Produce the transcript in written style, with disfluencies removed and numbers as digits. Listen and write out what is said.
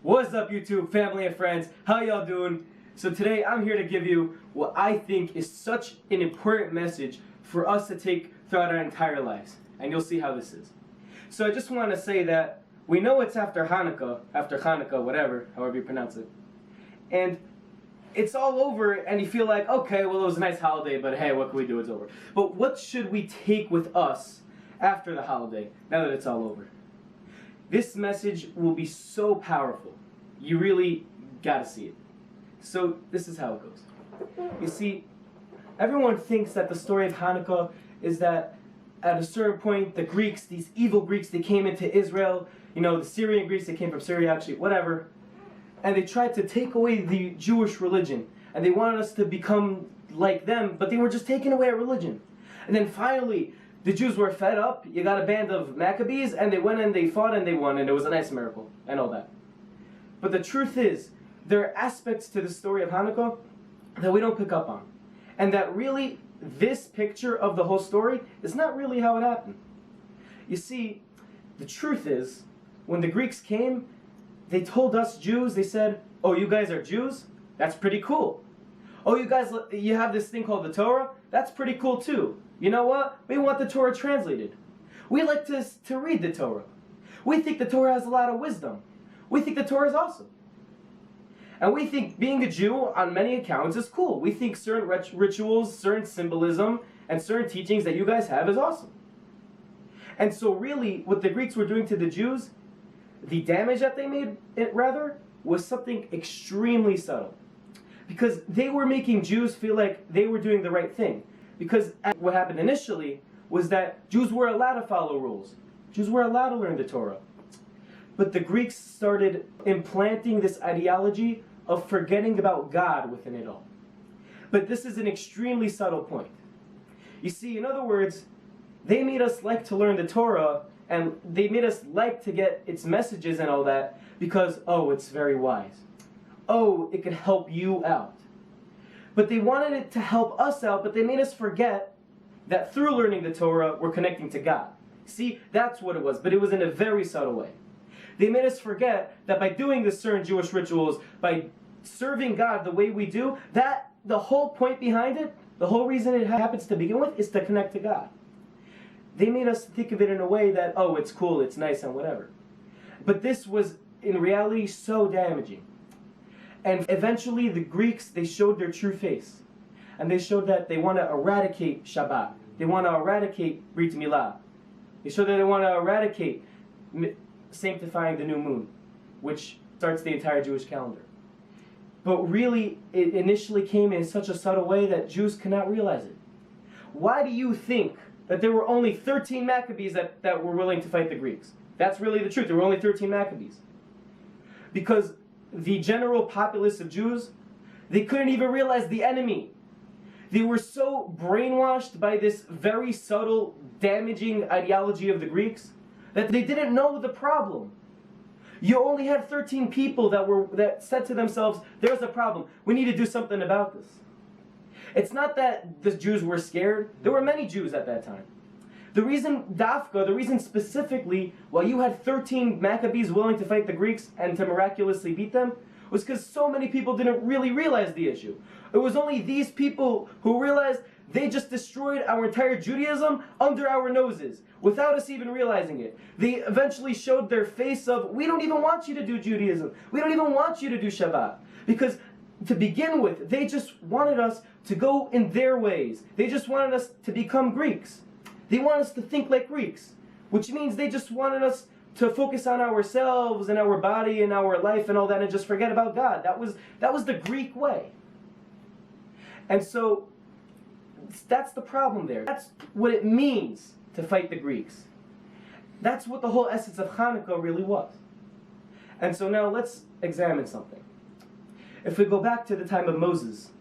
What's up, YouTube family and friends? How y'all doing? So today I'm here to give you what I think is such an important message for us to take throughout our entire lives. And you'll see how this is. So I just want to say that we know it's after Chanukah, whatever, however you pronounce it. And it's all over and you feel like, okay, well it was a nice holiday, but hey, what can we do? It's over. But what should we take with us after the holiday, now that it's all over? This message will be so powerful. You really gotta see it. So this is how it goes. You see, everyone thinks that the story of Hanukkah is that at a certain point, the Greeks, these evil Greeks, they came into Israel, you know, the Syrian Greeks, they came from Syria actually, whatever, and they tried to take away the Jewish religion, and they wanted us to become like them, but they were just taking away our religion. And then finally, the Jews were fed up, you got a band of Maccabees, and they went and they fought and they won, and it was a nice miracle, and all that. But the truth is, there are aspects to the story of Hanukkah that we don't pick up on. And that really, this picture of the whole story is not really how it happened. You see, the truth is, when the Greeks came, they told us Jews, they said, oh, you guys are Jews? That's pretty cool. Oh, you have this thing called the Torah? That's pretty cool too. You know what? We want the Torah translated. We like to read the Torah. We think the Torah has a lot of wisdom. We think the Torah is awesome. And we think being a Jew on many accounts is cool. We think certain rituals, certain symbolism, and certain teachings that you guys have is awesome. And so really, what the Greeks were doing to the Jews, the damage that they made, was something extremely subtle. Because they were making Jews feel like they were doing the right thing. Because what happened initially was that Jews were allowed to follow rules. Jews were allowed to learn the Torah. But the Greeks started implanting this ideology of forgetting about God within it all. But this is an extremely subtle point. You see, in other words, they made us like to learn the Torah, and they made us like to get its messages and all that because, oh, it's very wise. Oh, it could help you out. But they wanted it to help us out, but they made us forget that through learning the Torah, we're connecting to God. See, that's what it was, but it was in a very subtle way. They made us forget that by doing the certain Jewish rituals, by serving God the way we do, that the whole point behind it, the whole reason it happens to begin with, is to connect to God. They made us think of it in a way that, oh, it's cool, it's nice, and whatever. But this was, in reality, so damaging. And eventually the Greeks, they showed their true face. And they showed that they want to eradicate Shabbat. They want to eradicate Brit Milah. They showed that they want to eradicate sanctifying the new moon, which starts the entire Jewish calendar. But really, it initially came in such a subtle way that Jews could not realize it. Why do you think that there were only 13 Maccabees that were willing to fight the Greeks? That's really the truth. There were only 13 Maccabees. Because the general populace of Jews, they couldn't even realize the enemy. They were so brainwashed by this very subtle, damaging ideology of the Greeks that they didn't know the problem. You only had 13 people that said to themselves, there's a problem. We need to do something about this. It's not that the Jews were scared. There were many Jews at that time. The reason specifically why you had 13 Maccabees willing to fight the Greeks and to miraculously beat them was because so many people didn't really realize the issue. It was only these people who realized they just destroyed our entire Judaism under our noses without us even realizing it. They eventually showed their face of, we don't even want you to do Judaism. We don't even want you to do Shabbat. Because to begin with, they just wanted us to go in their ways. They just wanted us to become Greeks. They want us to think like Greeks, which means they just wanted us to focus on ourselves and our body and our life and all that and just forget about God. That was the Greek way. And so that's the problem there. That's what it means to fight the Greeks. That's what the whole essence of Hanukkah really was. And so now let's examine something. If we go back to the time of Moses,